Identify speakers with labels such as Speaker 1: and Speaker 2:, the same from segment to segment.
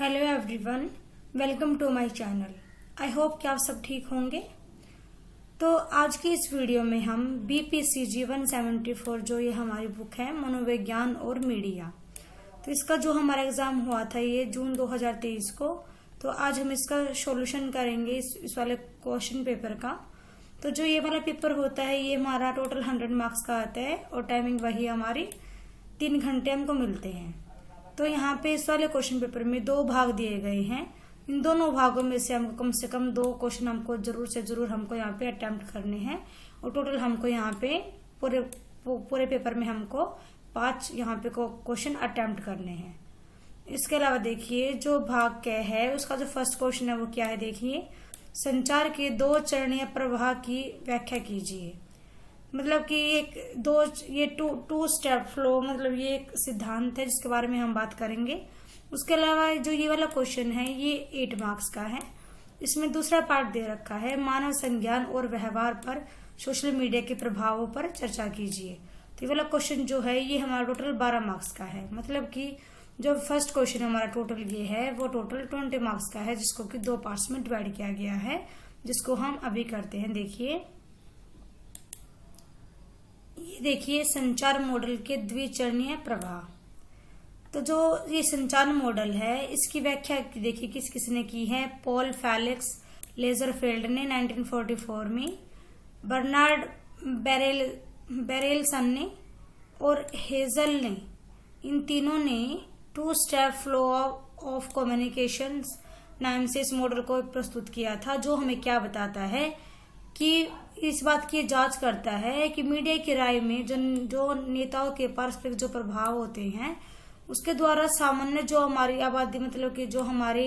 Speaker 1: Hello everyone, welcome to my channel. I hope कि आप सब ठीक होंगे। तो आज की इस वीडियो में हम BPCG 174 जो ये हमारी बुक है मनोविज्ञान और मीडिया, तो इसका जो हमारा एग्जाम हुआ था ये जून 2023 को, तो आज हम इसका सॉल्यूशन करेंगे इस वाले क्वेश्चन पेपर का। तो जो ये वाला पेपर होता है ये हमारा टोटल 100 मार्क्स का आता है और टाइमिंग वही हमारी 3 घंटे हमको मिलते हैं। तो यहाँ पे इस वाले क्वेश्चन पेपर में 2 भाग दिए गए हैं। इन दोनों भागों में से हमको कम से कम 2 क्वेश्चन हमको जरूर से जरूर हमको यहाँ पे अटेम्प्ट करने हैं और टोटल हमको यहाँ पे पूरे पेपर में हमको 5 यहाँ पे क्वेश्चन अटेम्प्ट करने हैं। इसके अलावा देखिए जो भाग क्या है उसका जो फर्स्ट क्वेश्चन है वो क्या है, देखिए संचार के 2 चरणीय प्रवाह की व्याख्या कीजिए। मतलब कि ये टू स्टेप फ्लो, मतलब ये एक सिद्धांत है जिसके बारे में हम बात करेंगे। उसके अलावा जो ये वाला क्वेश्चन है ये 8 मार्क्स का है। इसमें दूसरा पार्ट दे रखा है मानव संज्ञान और व्यवहार पर सोशल मीडिया के प्रभावों पर चर्चा कीजिए। तो ये वाला क्वेश्चन जो है ये हमारा टोटल 12 मार्क्स का है। मतलब कि जो फर्स्ट क्वेश्चन हमारा टोटल ये है वो टोटल 20 मार्क्स का है, जिसको कि 2 पार्ट्स में डिवाइड किया गया है, जिसको हम अभी करते हैं। देखिए संचार मॉडल के द्विचरणीय प्रवाह। तो जो ये संचार मॉडल है इसकी व्याख्या देखिए किसने की है, पॉल फेलिक्स लेजरफेल्ड ने 1944 में, बर्नार्ड बेरेलसन ने और हेजल ने, इन तीनों ने 2 स्टेप फ्लो ऑफ कम्युनिकेशन नाम से इस मॉडल को प्रस्तुत किया था, जो हमें क्या बताता है कि इस बात की जांच करता है कि मीडिया की राय में जो नेताओं के पारस्परिक जो प्रभाव होते हैं उसके द्वारा सामान्य जो हमारी आबादी, मतलब कि जो हमारे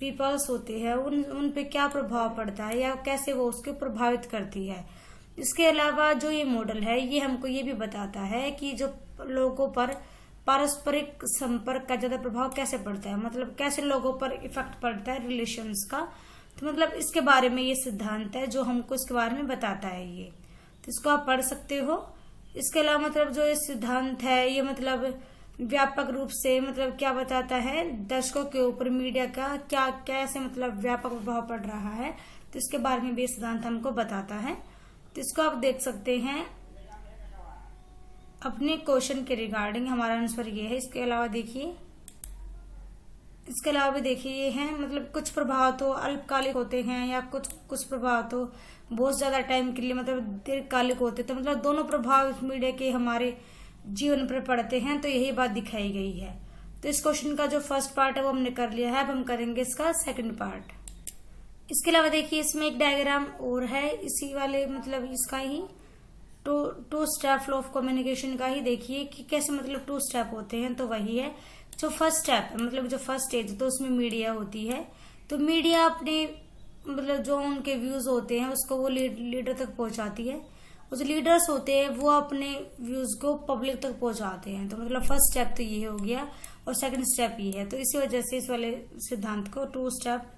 Speaker 1: पीपल्स होते हैं उन पे क्या प्रभाव पड़ता है या कैसे वो उसके प्रभावित करती है। इसके अलावा जो ये मॉडल है ये हमको ये भी बताता है कि जो लोगों पर पारस्परिक संपर्क का ज्यादा प्रभाव कैसे पड़ता है, मतलब कैसे लोगों पर इफेक्ट पड़ता है रिलेशंस का। तो मतलब इसके बारे में ये सिद्धांत है जो हमको इसके बारे में बताता है ये, तो इसको आप पढ़ सकते हो। इसके अलावा मतलब जो ये सिद्धांत है ये मतलब व्यापक रूप से मतलब क्या बताता है, दर्शकों के ऊपर मीडिया का क्या कैसे मतलब व्यापक प्रभाव पड़ रहा है, तो इसके बारे में भी ये सिद्धांत हमको बताता है। तो इसको आप देख सकते हैं अपने क्वेश्चन के रिगार्डिंग, हमारा आंसर ये है। इसके अलावा भी देखिए ये है मतलब कुछ प्रभाव तो अल्पकालिक होते हैं या कुछ प्रभाव तो बहुत ज्यादा टाइम के लिए मतलब दीर्घकालिक होते हैं। तो मतलब दोनों प्रभाव मीडिया के हमारे जीवन पर पड़ते हैं, तो यही बात दिखाई गई है। तो इस क्वेश्चन का जो फर्स्ट पार्ट है वो हमने कर लिया है, अब हम करेंगे इसका सेकंड पार्ट। इसके अलावा देखिए इसमें एक डायग्राम और है इसी वाले मतलब इसका ही two step flow of communication का ही, देखिए कि कैसे मतलब 2 स्टेप होते हैं। तो वही है जो फर्स्ट स्टेप है, मतलब जो फर्स्ट स्टेज तो उसमें मीडिया होती है। तो मीडिया अपने मतलब जो उनके व्यूज होते हैं उसको वो लीडर तक पहुंचाती है, और जो लीडर्स होते हैं वो अपने व्यूज को पब्लिक तक पहुंचाते हैं। तो मतलब फर्स्ट स्टेप तो ये हो गया और सेकंड स्टेप ये है। तो इसी वजह से इस वाले सिद्धांत को 2 स्टेप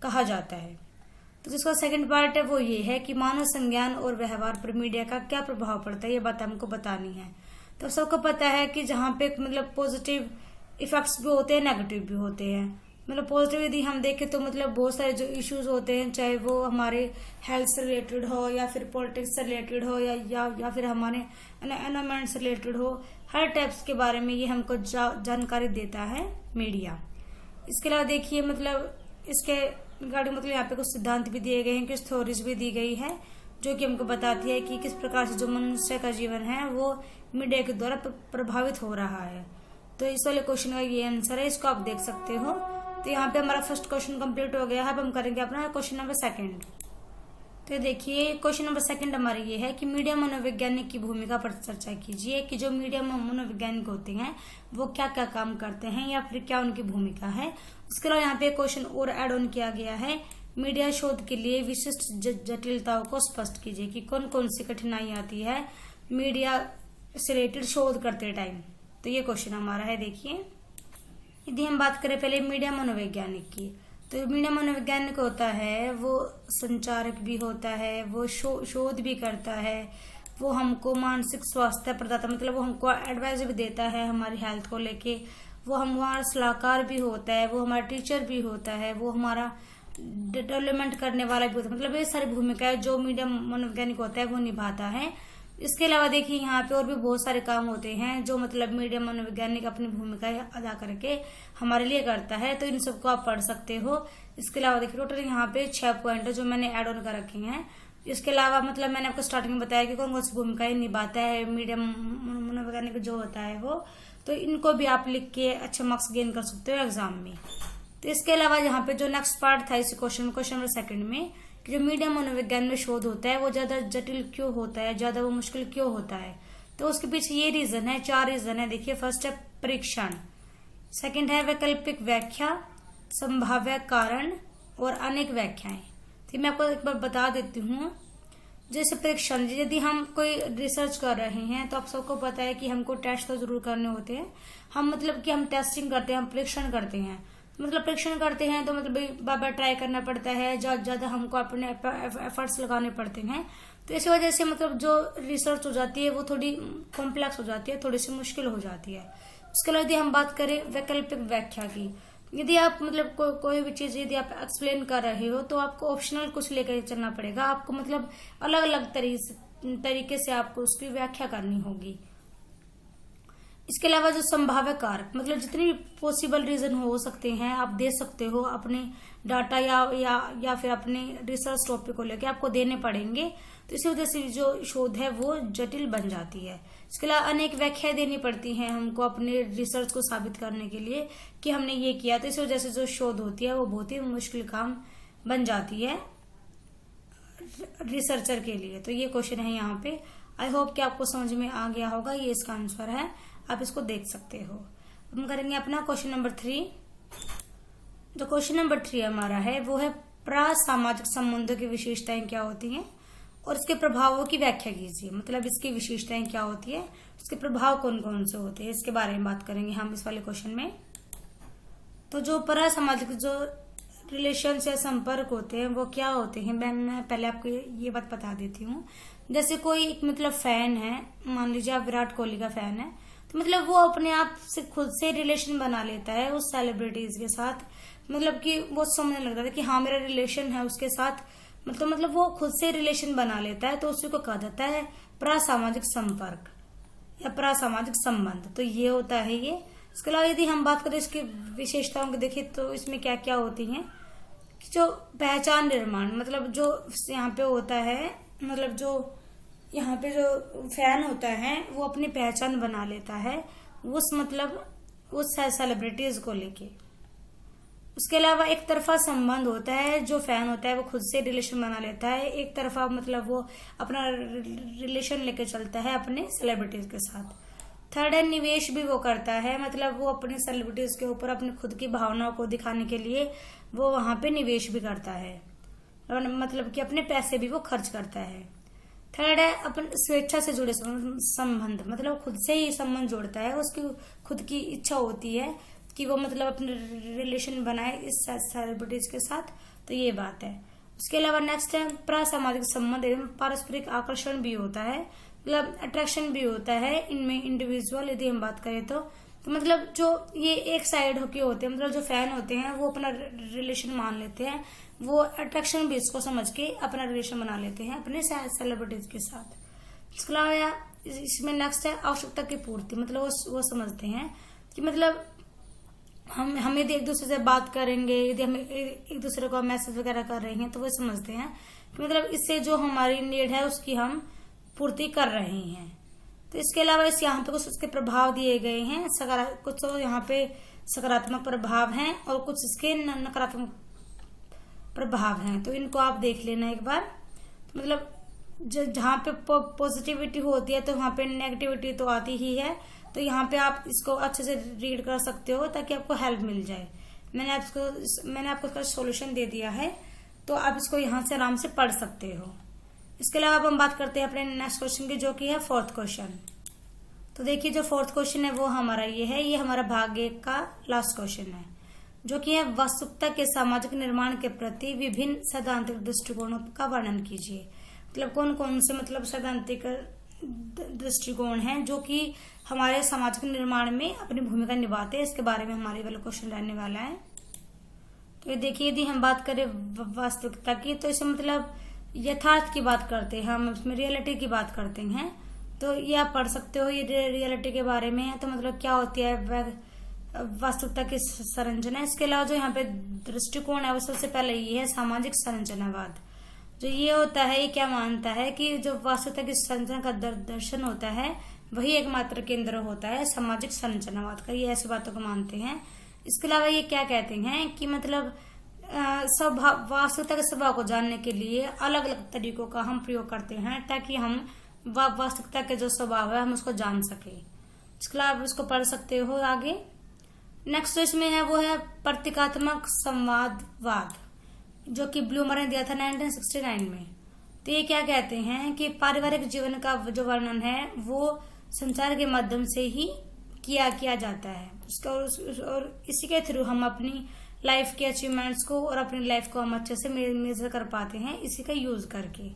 Speaker 1: कहा जाता है। तो जिसका सेकंड पार्ट है वो ये है कि मानव संज्ञान और व्यवहार पर मीडिया का क्या प्रभाव पड़ता है, ये बात हमको बतानी है। तो सबको पता है कि जहाँ पे मतलब पॉजिटिव इफेक्ट्स भी होते हैं, नेगेटिव भी होते हैं। मतलब पॉजिटिव यदि हम देखें तो मतलब बहुत सारे जो इश्यूज होते हैं, चाहे वो हमारे हेल्थ से रिलेटेड हो या फिर पॉलिटिक्स से रिलेटेड हो या फिर हमारे एनवायरमेंट से रिलेटेड हो, हर टाइप्स के बारे में ये हमको जानकारी देता है मीडिया। इसके अलावा देखिए मतलब इसके रिगार्डिंग मतलब यहाँ पे कुछ सिद्धांत भी दिए गए हैं, कुछ थ्योरीज भी दी गई है जो कि हमको बताती है कि किस प्रकार से जो मनुष्य का जीवन है वो मीडिया के द्वारा प्रभावित हो रहा है। तो इस वाले क्वेश्चन का ये आंसर है, इसको आप देख सकते हो। तो यहाँ पे हमारा फर्स्ट क्वेश्चन कंप्लीट हो गया है। अब हम करेंगे अपना क्वेश्चन नंबर 2। तो देखिए क्वेश्चन नंबर 2 हमारा ये है कि मीडिया मनोवैज्ञानिक की भूमिका पर चर्चा कीजिए, कि जो मीडिया मनोवैज्ञानिक होते हैं वो क्या क्या काम करते हैं या फिर क्या उनकी भूमिका है। उसके अलावा यहाँ पे क्वेश्चन और एड ऑन किया गया है, मीडिया शोध के लिए विशिष्ट जटिलताओं को स्पष्ट कीजिए, कि कौन कौन सी कठिनाई आती है मीडिया से रिलेटेड शोध करते टाइम। तो ये क्वेश्चन हमारा है। देखिए यदि हम बात करें पहले मीडिया मनोवैज्ञानिक की, तो मीडिया मनोवैज्ञानिक होता है वो संचारक भी होता है, वो शोध भी करता है, वो हमको मानसिक स्वास्थ्य प्रदाता मतलब वो हमको एडवाइस भी देता है हमारी हेल्थ को लेके, वो हमारा सलाहकार भी होता है, वो हमारा टीचर भी होता है, वो हमारा डेवलपमेंट करने वाला भी होता है। मतलब ये सारी भूमिकाएं जो मीडिया मनोवैज्ञानिक होता है वो निभाता है। इसके अलावा देखिए यहाँ पे और भी बहुत सारे काम होते हैं जो मतलब मीडिया मनोवैज्ञानिक अपनी भूमिका अदा करके हमारे लिए करता है। तो इन सबको आप पढ़ सकते हो। इसके अलावा देखिए टोटल यहाँ पे 6 पॉइंट है जो मैंने एड ऑन कर रखे हैं। इसके अलावा मतलब मैंने आपको स्टार्टिंग में बताया कि कौन कौन सी भूमिकाएं निभाता है मीडिया मनोवैज्ञानिक जो होता है वो, तो इनको भी आप लिख के अच्छे मार्क्स गेन कर सकते हो एग्जाम में। तो इसके अलावा यहाँ पे जो नेक्स्ट पार्ट था इस क्वेश्चन नंबर 2 में कि जो मीडिया मनोविज्ञान में शोध होता है वो ज्यादा जटिल क्यों होता है, ज्यादा वो मुश्किल क्यों होता है, तो उसके पीछे ये रीजन है, 4 रीजन है। देखिए फर्स्ट है परीक्षण, सेकंड है वैकल्पिक व्याख्या, संभाव्य कारण और अनेक व्याख्याएं। तो मैं आपको एक बार बता देती हूँ। जैसे परीक्षण, यदि हम कोई रिसर्च कर रहे हैं तो आप सबको पता है कि हमको टेस्ट तो जरूर करने होते हैं। हम मतलब कि हम टेस्टिंग करते हैं, हम परीक्षण करते हैं। मतलब परीक्षण करते हैं तो मतलब बार बार ट्राई करना पड़ता है, ज्यादा हमको अपने एफर्ट्स लगाने पड़ते हैं। तो इसी वजह से मतलब जो रिसर्च हो जाती है वो थोड़ी कॉम्प्लेक्स हो जाती है, थोड़ी सी मुश्किल हो जाती है। उसके अलावा यदि हम बात करें वैकल्पिक व्याख्या की, यदि आप मतलब कोई भी चीज यदि आप एक्सप्लेन कर रहे हो तो आपको ऑप्शनल कुछ लेकर चलना पड़ेगा। आपको मतलब अलग अलग तरीके से आपको उसकी व्याख्या करनी होगी। इसके अलावा जो संभाव्य कारक, मतलब जितने भी पॉसिबल रीजन हो सकते हैं आप दे सकते हो अपने डाटा या फिर अपने रिसर्च टॉपिक को लेकर आपको देने पड़ेंगे। तो इसी वजह से जो शोध है वो जटिल बन जाती है। इसके अलावा अनेक व्याख्याएं देनी पड़ती हैं हमको अपने रिसर्च को साबित करने के लिए कि हमने ये किया। तो इसी वजह से जो शोध होती है वो बहुत ही मुश्किल काम बन जाती है रिसर्चर के लिए। तो ये क्वेश्चन है यहाँ पे। आई होप कि आपको समझ में आ गया होगा। ये इसका आंसर है, आप इसको देख सकते हो। हम करेंगे अपना क्वेश्चन नंबर 3। जो क्वेश्चन नंबर 3 हमारा है वो है प्रासामाजिक संबंधों की विशेषताएं क्या होती हैं और इसके प्रभावों की व्याख्या कीजिए। मतलब इसकी विशेषताएं क्या होती है, उसके प्रभाव कौन कौन से होते हैं, इसके बारे में बात करेंगे हम इस वाले क्वेश्चन में। तो जो प्रासामाजिक जो रिलेशन या संपर्क होते हैं वो क्या होते हैं, मैं पहले आपको ये बात बता देती हूँ। जैसे कोई एक मतलब फैन है, मान लीजिए आप विराट कोहली का फैन है, तो मतलब वो अपने आप से खुद से रिलेशन बना लेता है उस सेलिब्रिटीज के साथ। मतलब कि वो समझने लगता है कि हाँ मेरा रिलेशन है उसके साथ, मतलब वो खुद से रिलेशन बना लेता है। तो उसी को कहा जाता है प्रासामाजिक संपर्क या प्रासामाजिक संबंध। तो ये होता है ये। इसके अलावा यदि हम बात करें इसकी विशेषताओं की, देखिए तो इसमें क्या क्या होती हैं। जो पहचान निर्माण, मतलब जो यहाँ पे होता है, मतलब जो यहाँ पे जो फैन होता है वो अपनी पहचान बना लेता है उस सेलिब्रिटीज को लेके। उसके अलावा एक तरफा संबंध होता है, जो फैन होता है वो खुद से रिलेशन बना लेता है एक तरफा, मतलब वो अपना रिलेशन लेके चलता है अपने सेलिब्रिटीज के साथ। थर्ड है निवेश भी वो करता है, मतलब वो अपने सेलिब्रिटीज के ऊपर अपनी खुद की भावनाओं को दिखाने के लिए वो वहां पे निवेश भी करता है, मतलब कि अपने पैसे भी वो खर्च करता है। थर्ड है अपन स्वेच्छा से जुड़े संबंध, मतलब खुद से ही संबंध जोड़ता है, उसकी खुद की इच्छा होती है कि वो मतलब अपने रिलेशन बनाए इस सेलिब्रिटीज के साथ। तो ये बात है। उसके अलावा नेक्स्ट है प्रासामाजिक संबंध एवं पारस्परिक आकर्षण भी होता है, मतलब अट्रैक्शन भी होता है इनमें। इंडिविजुअल यदि हम बात करें तो मतलब जो ये एक साइड होके होते हैं, मतलब जो फैन होते हैं वो अपना रिलेशन मान लेते हैं, वो अट्रैक्शन भी इसको समझ के अपना रिलेशन बना लेते हैं अपने सेलिब्रिटीज के साथ। इसके अलावा इसमें नेक्स्ट है आवश्यकता की पूर्ति, मतलब वो समझते हैं कि मतलब हम यदि एक दूसरे से बात करेंगे, यदि हम एक दूसरे को मैसेज वगैरह कर रहे हैं तो वो समझते हैं कि मतलब इससे जो हमारी नीड है उसकी हम पूर्ति कर रहे हैं। तो इसके अलावा यहाँ पे कुछ उसके प्रभाव दिए गए हैं, कुछ तो यहाँ पे सकारात्मक प्रभाव हैं और कुछ इसके नकारात्मक प्रभाव हैं। तो इनको आप देख लेना एक बार। तो मतलब जहाँ पे पॉजिटिविटी होती है तो वहाँ पे नेगेटिविटी तो आती ही है। तो यहाँ पे आप इसको अच्छे से रीड कर सकते हो ताकि आपको हेल्प मिल जाए। मैंने आपको इसका सॉल्यूशन दे दिया है, तो आप इसको यहाँ से आराम से पढ़ सकते हो। इसके अलावा अब हम बात करते हैं अपने नेक्स्ट क्वेश्चन की, जो कि है 4th क्वेश्चन। तो देखिए जो 4th क्वेश्चन है वो हमारा ये है, ये हमारा भाग 1 का लास्ट क्वेश्चन है, जो कि है वास्तविकता के सामाजिक निर्माण के प्रति विभिन्न सैद्धांतिक दृष्टिकोणों का वर्णन कीजिए। मतलब कौन कौन से मतलब सैद्धांतिक दृष्टिकोण हैं जो कि हमारे समाज के निर्माण में अपनी भूमिका निभाते हैं। इसके बारे में हमारे वाला क्वेश्चन रहने वाला है। तो ये देखिए, यदि हम बात करें वास्तविकता की, तो इसे मतलब यथार्थ की बात करते हैं, हम इसमें रियलिटी की बात करते हैं। तो ये आप पढ़ सकते हो, ये रियलिटी के बारे में है। तो मतलब क्या होती है वास्तविकता की संरचना। इसके अलावा जो यहाँ पे दृष्टिकोण है वो सबसे पहले ये है सामाजिक संरचनावाद। जो ये होता है, ये क्या मानता है कि जो वास्तविकता की संरचना का दर्शन होता है वही एकमात्र केंद्र होता है सामाजिक संरचनावाद का। ये ऐसी बातों को मानते हैं। इसके अलावा ये क्या कहते हैं कि मतलब स्वभाव, वास्तविकता के स्वभाव को जानने के लिए अलग अलग तरीकों का हम प्रयोग करते हैं ताकि हम वास्तविकता के जो स्वभाव है हम उसको जान सके। इसके अलावा आप उसको पढ़ सकते हो आगे। नेक्स्ट जो इसमें है वो है प्रतीकात्मक संवादवाद, जो कि ब्लूमर ने दिया था 1969 में। तो ये क्या कहते हैं कि पारिवारिक जीवन का जो वर्णन है वो संचार के माध्यम से ही किया जाता है उसका, और इसी के थ्रू हम अपनी लाइफ के अचीवमेंट्स को और अपनी लाइफ को हम अच्छे से मेजर कर पाते हैं इसी का यूज करके।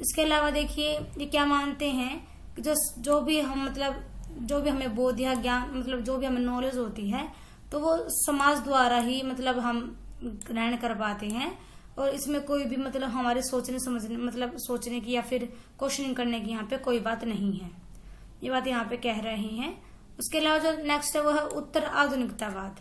Speaker 1: इसके अलावा देखिए, ये क्या मानते हैं कि जो भी हम मतलब जो भी हमें बोध या ज्ञान, मतलब जो भी हमें नॉलेज होती है तो वो समाज द्वारा ही मतलब हम ग्रहण कर पाते हैं, और इसमें कोई भी मतलब हमारे सोचने समझने मतलब सोचने की या फिर क्वेश्चनिंग करने की यहाँ पे कोई बात नहीं है। ये बात यहाँ पे कह रहे हैं। उसके अलावा जो नेक्स्ट है वो है उत्तर आधुनिकतावाद।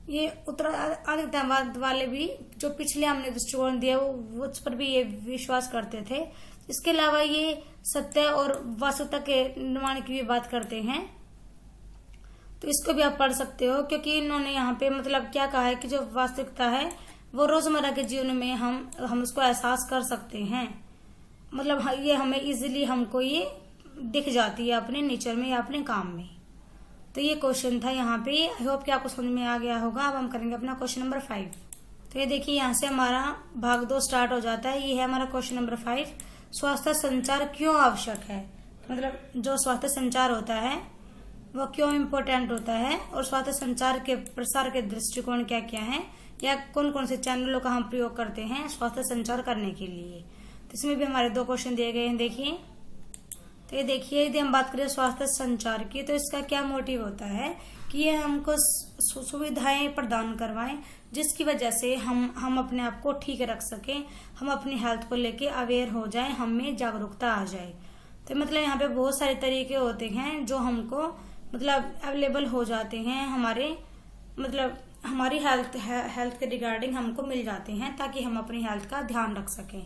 Speaker 1: ये उत्तर आधुनिकतावाद वाले भी जो पिछले हमने दृष्टिकोण दिया वो उस पर भी ये विश्वास करते थे। इसके अलावा ये सत्य और वास्तविकता के निर्माण की भी बात करते हैं। तो इसको भी आप पढ़ सकते हो, क्योंकि इन्होंने यहाँ पे मतलब क्या कहा है कि जो वास्तविकता है वो रोजमर्रा के जीवन में हम उसको एहसास कर सकते हैं। मतलब ये हमें इजीली हमको ये दिख जाती है अपने नेचर में या अपने काम में। तो ये क्वेश्चन था यहाँ पे। आई होप कि आपको समझ में आ गया होगा। अब हम करेंगे अपना क्वेश्चन नंबर 5। तो ये देखिए, यहाँ से हमारा भाग 2 स्टार्ट हो जाता है। ये है हमारा क्वेश्चन नंबर 5, स्वास्थ्य संचार क्यों आवश्यक है। मतलब जो स्वास्थ्य संचार होता है वो क्यों इम्पोर्टेंट होता है, और स्वास्थ्य संचार के प्रसार के दृष्टिकोण क्या क्या है, या कौन कौन से चैनलों का हम प्रयोग करते हैं स्वास्थ्य संचार करने के लिए। तो इसमें भी हमारे 2 क्वेश्चन दिए गए हैं। देखिए, तो ये देखिए, यदि हम बात करें स्वास्थ्य संचार की, तो इसका क्या मोटिव होता है कि ये हमको सुविधाएं प्रदान करवाएं जिसकी वजह से हम अपने आप को ठीक रख सकें, हम अपनी हेल्थ को लेके अवेयर हो जाएं, हम में जागरूकता आ जाए। तो मतलब यहाँ पे बहुत सारे तरीके होते हैं जो हमको मतलब अवेलेबल हो जाते हैं, हमारे मतलब हमारी हेल्थ के रिगार्डिंग हमको मिल जाते हैं ताकि हम अपनी हेल्थ का ध्यान रख सकें।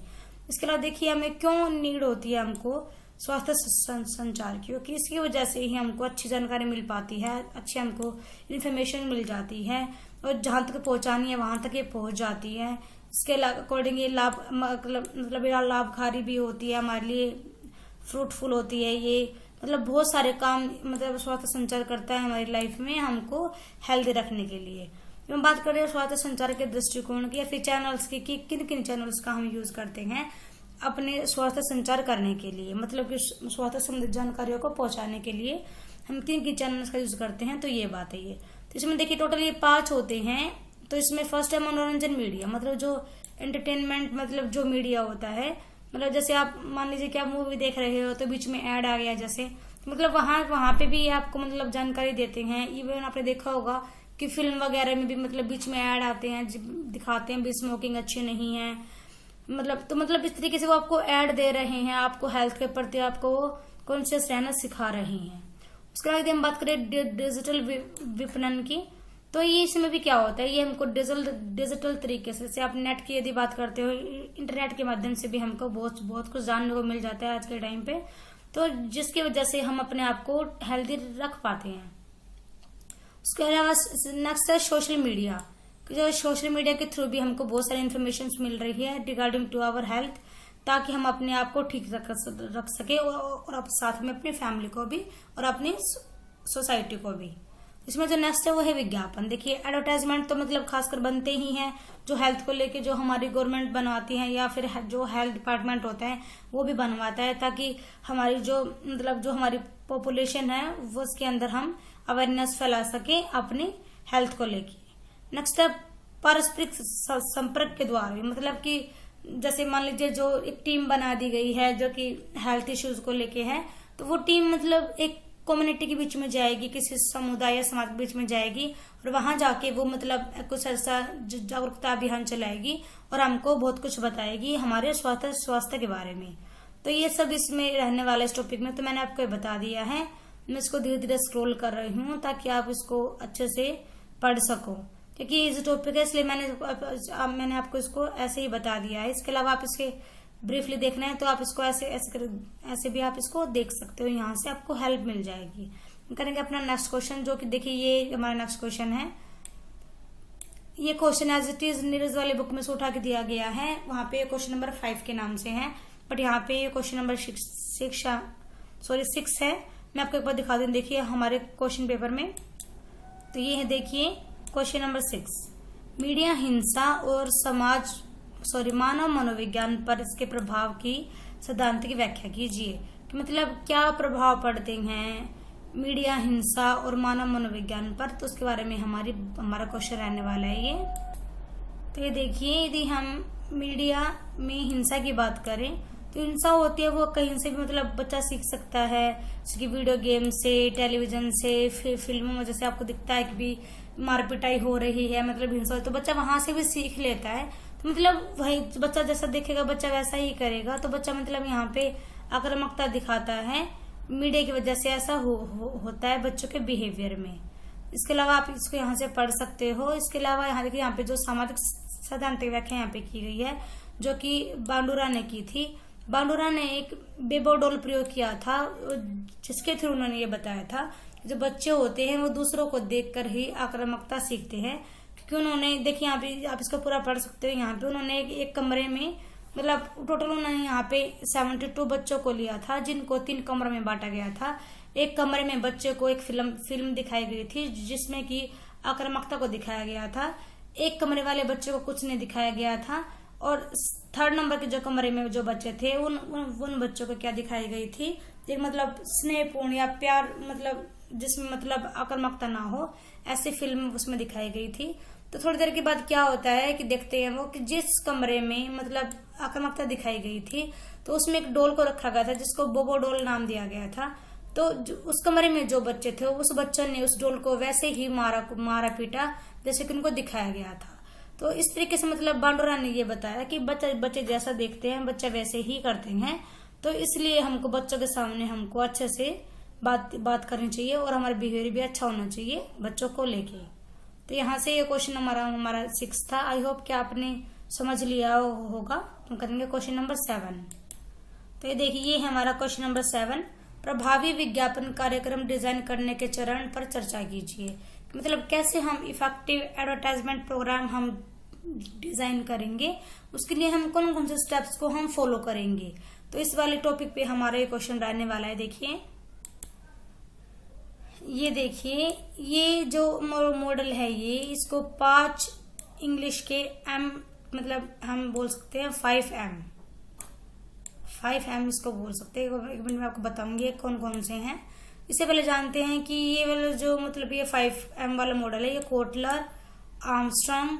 Speaker 1: इसके अलावा देखिए, हमें क्यों नीड होती है हमको स्वास्थ्य संचार की, क्योंकि इसकी वजह से ही हमको अच्छी जानकारी मिल पाती है, अच्छी हमको इन्फॉर्मेशन मिल जाती है, और जहां तक पहुंचानी है वहां तक ये पहुंच जाती है। इसके अकॉर्डिंग ये लाभ मतलब लाभकारी भी होती है, हमारे लिए फ्रूटफुल होती है। ये मतलब बहुत सारे काम मतलब स्वास्थ्य संचार करता है हमारी लाइफ में हमको हेल्दी रखने के लिए। हम बात कर रहे हैं स्वास्थ्य संचार के दृष्टिकोण की या फिर चैनल्स की, कि किन किन चैनल्स का हम यूज करते हैं अपने स्वास्थ्य संचार करने के लिए, मतलब कि स्वास्थ्य संबंधित जानकारियों को पहुंचाने के लिए हम किन किन चैनल्स का यूज करते हैं। तो ये बात है ये। तो इसमें देखिए टोटल ये 5 होते हैं। तो इसमें फर्स्ट है मनोरंजन मीडिया, मतलब जो एंटरटेनमेंट मतलब जो मीडिया होता है, मतलब जैसे आप मान लीजिए कि आप मूवी देख रहे हो तो बीच में ऐड आ गया जैसे, मतलब वहां पे भी आपको मतलब जानकारी देते हैं। इवन आपने देखा होगा कि फिल्म वगैरह में भी मतलब बीच में ऐड आते हैं, दिखाते हैं भी स्मोकिंग अच्छी नहीं है, मतलब तो मतलब इस तरीके से वो आपको ऐड दे रहे हैं, आपको हेल्थ के प्रति आपको कॉन्शियस रहना सिखा रहे हैं। उसके बाद हम बात करें डिजिटल विपणन की, तो ये इसमें भी क्या होता है, ये हमको डिजिटल तरीके से आप नेट की यदि बात करते हो, इंटरनेट के माध्यम से भी हमको बहुत कुछ जानने को मिल जाता है आज के टाइम पे, तो जिसकी वजह से हम अपने आप को हेल्दी रख पाते हैं। उसके अलावा नेक्स्ट है सोशल मीडिया, जो सोशल मीडिया के थ्रू भी हमको बहुत सारी इन्फॉर्मेशन मिल रही है रिगार्डिंग टू आवर हेल्थ, ताकि हम अपने आप को ठीक रख सके और साथ में अपनी फैमिली को भी और अपनी सोसाइटी को भी। इसमें जो नेक्स्ट है वो है विज्ञापन। देखिए एडवर्टाइजमेंट तो मतलब खासकर बनते ही हैं जो हेल्थ को लेके जो हमारी गवर्नमेंट बनवाती है या फिर जो हेल्थ डिपार्टमेंट होता है वो भी बनवाता है, ताकि हमारी जो मतलब जो हमारी पॉपुलेशन है वो उसके अंदर हम अवेयरनेस फैला सके अपनी हेल्थ को लेके। नेक्स्ट है पारस्परिक संपर्क के द्वारा, मतलब कि जैसे मान लीजिए जो एक टीम बना दी गई है जो कि हेल्थ इश्यूज को लेके है, तो वो टीम मतलब एक कम्युनिटी के बीच में जाएगी, किसी समुदाय या समाज के बीच में जाएगी और वहां जाके वो मतलब कुछ ऐसा जागरूकता अभियान चलाएगी और हमको बहुत कुछ बताएगी हमारे स्वास्थ्य के बारे में। तो ये सब इसमें रहने वाला इस टॉपिक में, तो मैंने आपको ये बता दिया है। मैं इसको धीरे धीरे स्क्रॉल कर रही हूँ ताकि आप इसको अच्छे से पढ़ सको, क्योंकि इस टॉपिक है इसलिए मैंने आपको इसको ऐसे ही बता दिया है। इसके अलावा आप इसके ब्रीफली देखना है तो आप इसको ऐसे भी आप इसको देख सकते हो, यहाँ से आपको हेल्प मिल जाएगी। करेंगे अपना नेक्स्ट क्वेश्चन, जो कि देखिए ये हमारा नेक्स्ट क्वेश्चन है। ये question as it is Neeraj वाले बुक में से उठा के दिया गया है, वहां पे क्वेश्चन नंबर 5 के नाम से है, बट यहाँ पे ये क्वेश्चन नंबर 6 है। मैं आपको एक बार दिखा दूं, देखिए हमारे क्वेश्चन पेपर में, तो ये है देखिए क्वेश्चन नंबर 6, मीडिया हिंसा और मानव मनोविज्ञान पर इसके प्रभाव की सैद्धांतिक व्याख्या कीजिए। कि मतलब क्या प्रभाव पड़ते हैं मीडिया हिंसा और मानव मनोविज्ञान पर, तो उसके बारे में हमारा क्वेश्चन रहने वाला है ये। तो ये देखिए, यदि हम मीडिया में हिंसा की बात करें तो हिंसा होती है वो कहीं से भी मतलब बच्चा सीख सकता है, जैसे कि वीडियो गेम से, टेलीविजन से, फिल्मों में जैसे आपको दिखता है कि भी मार पिटाई हो रही है, मतलब हिंसा, तो बच्चा वहां से भी सीख लेता है। तो मतलब वही बच्चा जैसा देखेगा बच्चा वैसा ही करेगा। तो बच्चा मतलब यहाँ पे आक्रामकता दिखाता है, मीडिया की वजह से ऐसा होता है बच्चों के बिहेवियर में। इसके अलावा आप इसको यहाँ से पढ़ सकते हो। इसके अलावा यहाँ देखिए, यहाँ पे जो सामाजिक सैद्धांतिक व्याख्या यहाँ पे की गई है जो कि बांडुरा ने की थी। बांडुरा ने एक बेबो डोल प्रयोग किया था, जिसके थ्रू उन्होंने ये बताया था कि जो बच्चे होते हैं वो दूसरों को देखकर ही आक्रामकता सीखते हैं। क्योंकि उन्होंने देखिए, यहाँ पे आप इसको पूरा पढ़ सकते हो। यहाँ पे उन्होंने एक कमरे में मतलब टोटल उन्होंने यहाँ पे 72 बच्चों को लिया था, जिनको 3 कमरों में बांटा गया था। एक कमरे में बच्चे को एक फिल्म दिखाई गई थी जिसमें कि आक्रामकता को दिखाया गया था। एक कमरे वाले बच्चे को कुछ नहीं दिखाया गया था, और 3rd नंबर के जो कमरे में जो बच्चे थे उन बच्चों को क्या दिखाई गई थी, एक मतलब स्नेहपूर्ण या प्यार, मतलब जिसमें मतलब आक्रामकता ना हो, ऐसी फिल्म उसमें दिखाई गई थी। तो थोड़ी देर के बाद क्या होता है कि देखते हैं वो कि जिस कमरे में मतलब आक्रामकता दिखाई गई थी तो उसमें एक डोल को रखा गया था जिसको बोबो डोल नाम दिया गया था। तो उस कमरे में जो बच्चे थे उस बच्चों ने उस डोल को वैसे ही मारा पीटा जैसे कि उनको दिखाया गया था। तो इस तरीके से मतलब बांडुरा ने ये बताया कि बच्चे जैसा देखते हैं बच्चे वैसे ही करते हैं। तो इसलिए हमको बच्चों के सामने हमको अच्छे से बात करनी चाहिए और हमारा बिहेवियर भी अच्छा होना चाहिए बच्चों को लेके। तो यहाँ से ये क्वेश्चन हमारा 6 था। आई होप कि आपने समझ लिया होगा। हम करेंगे क्वेश्चन नंबर 7। तो ये देखिए, ये है हमारा क्वेश्चन नंबर 7, प्रभावी विज्ञापन कार्यक्रम डिजाइन करने के चरण पर चर्चा कीजिए। मतलब कैसे हम इफेक्टिव एडवर्टाइजमेंट प्रोग्राम हम डिजाइन करेंगे, उसके लिए हम कौन कौन से स्टेप्स को हम फॉलो करेंगे। तो इस वाले टॉपिक पे हमारा ये क्वेश्चन रहने वाला है। देखिए, ये देखिए, ये जो मॉडल है ये इसको 5 इंग्लिश के M मतलब हम बोल सकते हैं 5M इसको बोल सकते हैं। एक मिनट में आपको बताऊंगी कौन कौन से हैं। इससे पहले जानते हैं कि ये वाला जो मतलब ये 5M वाला मॉडल है, ये कोटलर, आर्मस्ट्रॉन्ग,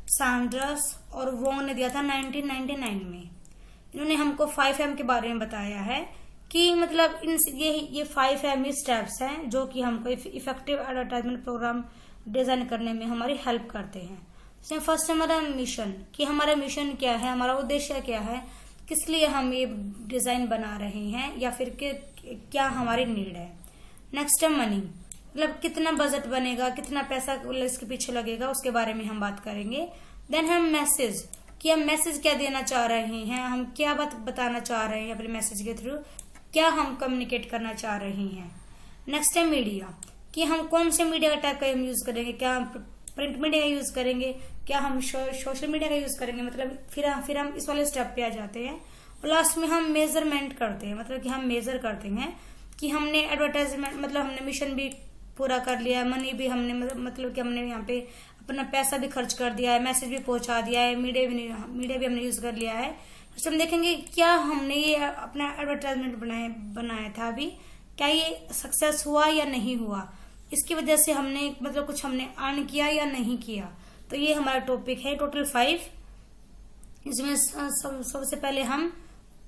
Speaker 1: सैंडर्स और वोंग ने दिया था 1999 में। इन्होंने हमको 5M के बारे में बताया है कि मतलब ये 5M स्टेप्स हैं जो कि हमको इफेक्टिव एडवर्टाइजमेंट प्रोग्राम डिजाइन करने में हमारी हेल्प करते हैं। इसमें फर्स्ट हमारा मिशन, कि हमारा मिशन क्या है, हमारा उद्देश्य क्या है, किस लिए हम ये डिजाइन बना रहे हैं, या फिर क्या हमारी नीड है। नेक्स्ट है मनी, मतलब कितना बजट बनेगा, कितना पैसा इसके पीछे लगेगा, उसके बारे में हम बात करेंगे। देन हम मैसेज, कि हम मैसेज क्या देना चाह रहे हैं, हम क्या बात बताना चाह रहे हैं अपने मैसेज के थ्रू, क्या हम कम्युनिकेट करना चाह रहे हैं। नेक्स्ट है मीडिया, कि हम कौन से मीडिया टाइप का हम यूज करेंगे, क्या हम प्रिंट मीडिया का यूज करेंगे, क्या हम सोशल मीडिया का यूज करेंगे। मतलब फिर हम इस वाले स्टेप पे आ जाते हैं। और लास्ट में हम मेजरमेंट करते हैं, मतलब कि हम मेजर करते हैं कि हमने एडवर्टाइजमेंट मतलब हमने मिशन भी पूरा कर लिया, मनी भी हमने मतलब कि हमने यहाँ पे अपना पैसा भी खर्च कर दिया है, मैसेज भी पहुंचा दिया है, मीडिया भी हमने यूज कर लिया है। तो हम देखेंगे क्या हमने ये अपना एडवर्टाइजमेंट बनाया था अभी, क्या ये सक्सेस हुआ या नहीं हुआ, इसकी वजह से हमने मतलब कुछ हमने अर्न किया या नहीं किया। तो ये हमारा टॉपिक है टोटल 5। इसमें सबसे पहले हम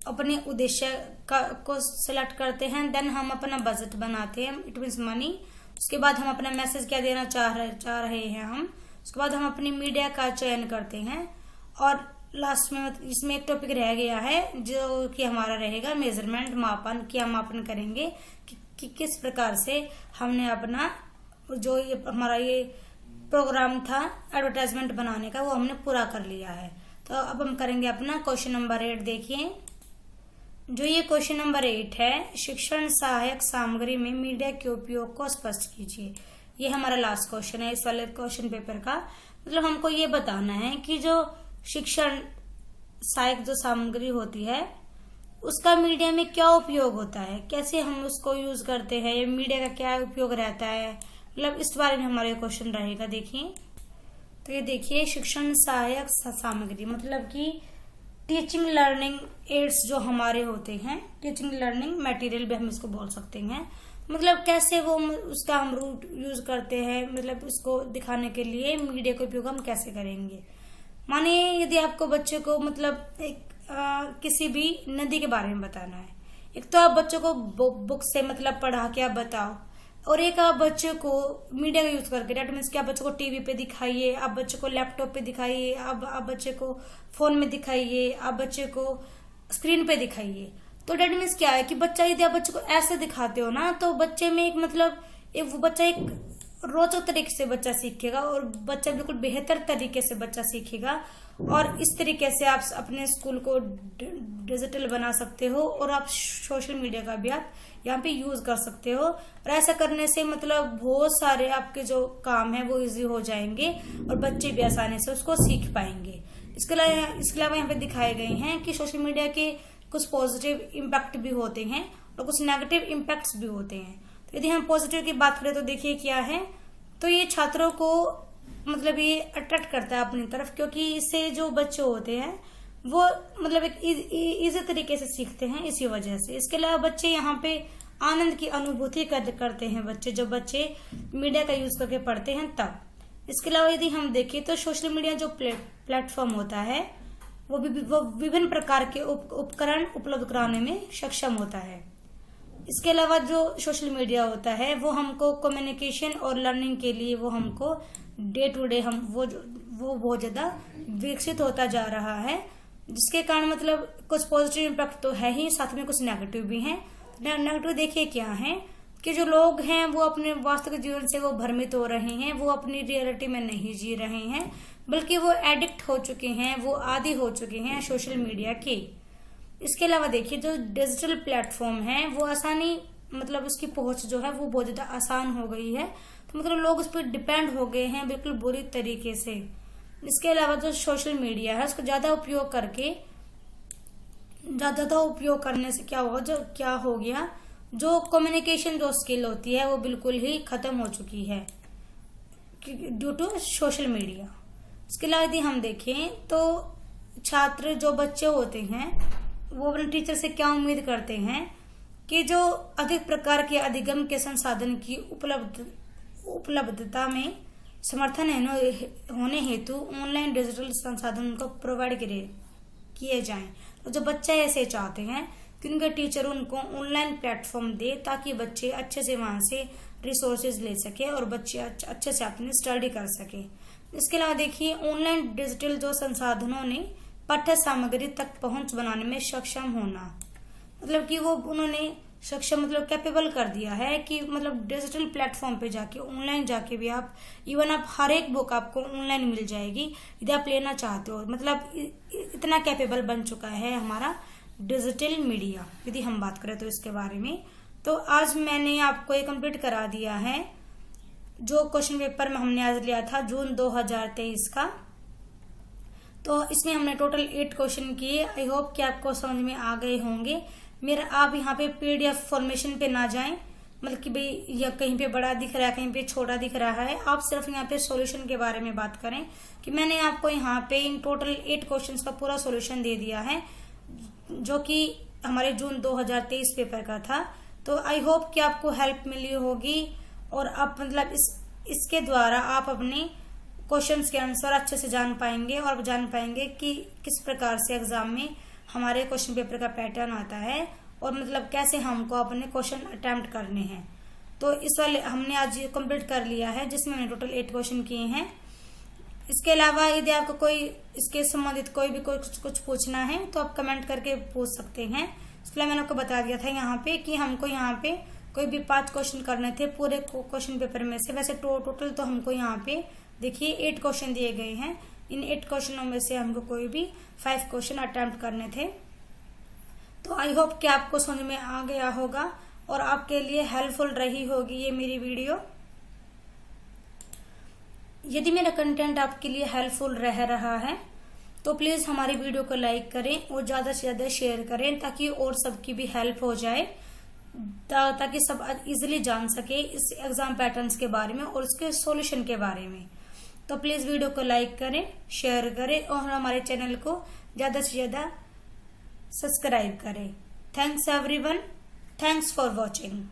Speaker 1: अपने उद्देश्य को सिलेक्ट करते हैं, देन हम अपना बजट बनाते हैं, इट मीन्स मनी। उसके बाद हम अपना मैसेज क्या देना चाह रहे हैं हम। उसके बाद हम अपनी मीडिया का चयन करते हैं, और लास्ट में इसमें एक टॉपिक रह गया है जो कि हमारा रहेगा मेजरमेंट, मापन। क्या मापन करेंगे कि किस प्रकार से हमने अपना जो ये हमारा ये प्रोग्राम था एडवर्टाइजमेंट बनाने का, वो हमने पूरा कर लिया है। तो अब हम करेंगे अपना क्वेश्चन नंबर 8। देखिए जो ये क्वेश्चन नंबर 8 है, शिक्षण सहायक सामग्री में मीडिया के उपयोग को स्पष्ट कीजिए। ये हमारा लास्ट क्वेश्चन है इस वाले क्वेश्चन पेपर का। मतलब हमको ये बताना है कि जो शिक्षण सहायक जो सामग्री होती है उसका मीडिया में क्या उपयोग होता है, कैसे हम उसको यूज करते हैं, ये मीडिया का क्या उपयोग रहता है, मतलब इस बारे में हमारा क्वेश्चन रहेगा। देखिए तो ये देखिए शिक्षण सहायक सामग्री मतलब कि टीचिंग लर्निंग एड्स जो हमारे होते हैं, टीचिंग लर्निंग मटेरियल भी हम इसको बोल सकते हैं। मतलब कैसे वो उसका हम रूट यूज करते हैं, मतलब उसको दिखाने के लिए मीडिया का उपयोग हम कैसे करेंगे। मानिए यदि आपको बच्चे को मतलब किसी भी नदी के बारे में बताना है, एक तो आप बच्चों को बुक से मतलब पढ़ा के आप बताओ, और एक आप बच्चे को मीडिया का यूज करके, डेट मीन्स कि आप बच्चे को टीवी पे दिखाइए, आप बच्चे को लैपटॉप पे दिखाइए, आप बच्चे को फोन में दिखाइए, आप बच्चे को स्क्रीन पे दिखाइए। तो डेट मीन्स क्या है कि बच्चा यदि आप बच्चे को ऐसे दिखाते हो ना, तो बच्चे में एक मतलब वो बच्चा एक रोचक तरीके से बच्चा सीखेगा, और बच्चा बिल्कुल बेहतर तरीके से बच्चा सीखेगा। और इस तरीके से आप अपने स्कूल को डिजिटल बना सकते हो, और आप सोशल मीडिया का भी आप यहाँ पे यूज कर सकते हो। और ऐसा करने से मतलब बहुत सारे आपके जो काम है वो इजी हो जाएंगे, और बच्चे भी आसानी से उसको सीख पाएंगे। इसके अलावा यहाँ पे दिखाए गए हैं कि सोशल मीडिया के कुछ पॉजिटिव इम्पैक्ट भी होते हैं और कुछ नेगेटिव इम्पैक्ट्स भी होते हैं। तो यदि हम पॉजिटिव की बात करें तो देखिए क्या है, तो ये छात्रों को मतलब ये अट्रैक्ट करता है अपनी तरफ, क्योंकि इससे जो बच्चे होते हैं वो मतलब एक इजी तरीके से सीखते हैं इसी वजह से। इसके अलावा बच्चे यहाँ पे आनंद की अनुभूति करते हैं बच्चे, जब बच्चे मीडिया का यूज करके पढ़ते हैं तब। इसके अलावा यदि हम देखें तो सोशल मीडिया जो प्लेटफॉर्म होता है वो विभिन्न प्रकार के उपकरण उपलब्ध कराने में सक्षम होता है। इसके अलावा जो सोशल मीडिया होता है वो हमको कम्युनिकेशन और लर्निंग के लिए वो हमको डे टू डे हम वो बहुत ज्यादा विकसित होता जा रहा है, जिसके कारण मतलब कुछ पॉजिटिव इम्पैक्ट तो है ही, साथ में कुछ नेगेटिव भी हैं। नेगेटिव देखिए क्या है कि जो लोग हैं वो अपने वास्तविक जीवन से वो भ्रमित हो रहे हैं, वो अपनी रियलिटी में नहीं जी रहे हैं, बल्कि वो एडिक्ट हो चुके हैं, वो आदी हो चुके हैं सोशल मीडिया के। इसके अलावा देखिए जो डिजिटल प्लेटफॉर्म है वो आसानी मतलब उसकी पहुंच जो है वो बहुत ज्यादा आसान हो गई है, तो मतलब लोग उस पर डिपेंड हो गए हैं बिल्कुल बुरी तरीके से। इसके अलावा जो सोशल मीडिया है उसको ज्यादा उपयोग करने से क्या हो गया, जो कम्युनिकेशन जो स्किल होती है वो बिल्कुल ही खत्म हो चुकी है ड्यू टू सोशल मीडिया। इसके अलावा यदि हम देखें तो छात्र जो बच्चे होते हैं वो अपने टीचर से क्या उम्मीद करते हैं कि जो अधिक प्रकार के अधिगम के संसाधन की उपलब्धता में समर्थन होने हेतु ऑनलाइन डिजिटल संसाधन उनको प्रोवाइड किए जाएं। तो जो बच्चे ऐसे चाहते हैं कि उनके टीचर उनको ऑनलाइन प्लेटफॉर्म दे ताकि बच्चे अच्छे से वहां से रिसोर्सेज ले सके और बच्चे अच्छे से अपनी स्टडी कर सके। इसके अलावा देखिए ऑनलाइन डिजिटल जो संसाधनों ने पाठ्य सामग्री तक पहुंच बनाने में सक्षम होना, मतलब कि वो उन्होंने सक्षम मतलब कैपेबल कर दिया है कि मतलब डिजिटल प्लेटफॉर्म पे जाके ऑनलाइन जाके भी आप इवन आप हर एक बुक आपको ऑनलाइन मिल जाएगी यदि आप लेना चाहते हो। मतलब इतना कैपेबल बन चुका है हमारा डिजिटल मीडिया। यदि हम बात करें तो इसके बारे में, तो आज मैंने आपको ये कंप्लीट करा दिया है जो क्वेश्चन पेपर में हमने आज लिया था जून 2023 का। तो इसमें हमने टोटल 8 क्वेश्चन किए। आई होप कि आपको समझ में आ गए होंगे। मेरा आप यहाँ पे पीडीएफ फॉर्मेशन पे ना जाएं, मतलब कि भाई या कहीं पे बड़ा दिख रहा है कहीं पे छोटा दिख रहा है, आप सिर्फ यहाँ पे सॉल्यूशन के बारे में बात करें कि मैंने आपको यहाँ पे इन टोटल 8 क्वेश्चंस का पूरा सॉल्यूशन दे दिया है जो कि हमारे जून 2023 पेपर का था। तो आई होप कि आपको हेल्प मिली होगी और आप मतलब इसके द्वारा आप अपने क्वेश्चंस के आंसर अच्छे से जान पाएंगे और जान पाएंगे कि किस प्रकार से एग्जाम में हमारे क्वेश्चन पेपर का पैटर्न आता है और मतलब कैसे हमको अपने क्वेश्चन अटेम्प्ट करने हैं। तो इस वाले हमने आज कंप्लीट कर लिया है, जिसमें हमने टोटल 8 क्वेश्चन किए हैं। इसके अलावा यदि आपको कोई इसके संबंधित कोई भी कुछ पूछना है तो आप कमेंट करके पूछ सकते हैं। इसलिए मैंने आपको बता दिया था यहाँ पे कि हमको यहाँ पे कोई भी 5 क्वेश्चन करने थे पूरे क्वेश्चन पेपर में से। वैसे टोटल तो हमको यहाँ पे देखिए 8 क्वेश्चन दिए गए हैं। इन 8 क्वेश्चनों में से हमको कोई भी 5 क्वेश्चन अटेम्प्ट करने थे। तो आई होप कि आपको समझ में आ गया होगा और आपके लिए हेल्पफुल रही होगी ये मेरी वीडियो। यदि मेरा कंटेंट आपके लिए हेल्पफुल रह रहा है तो प्लीज हमारी वीडियो को लाइक करें और ज्यादा से ज्यादा शेयर करें, ताकि और सबकी भी हेल्प हो जाए, ताकि सब इजीली जान सके इस एग्जाम पैटर्न्स के बारे में और उसके सॉल्यूशन के बारे में। तो प्लीज वीडियो को लाइक करें, शेयर करें और हमारे चैनल को ज्यादा से ज्यादा सब्सक्राइब करें। Thanks everyone, thanks for watching.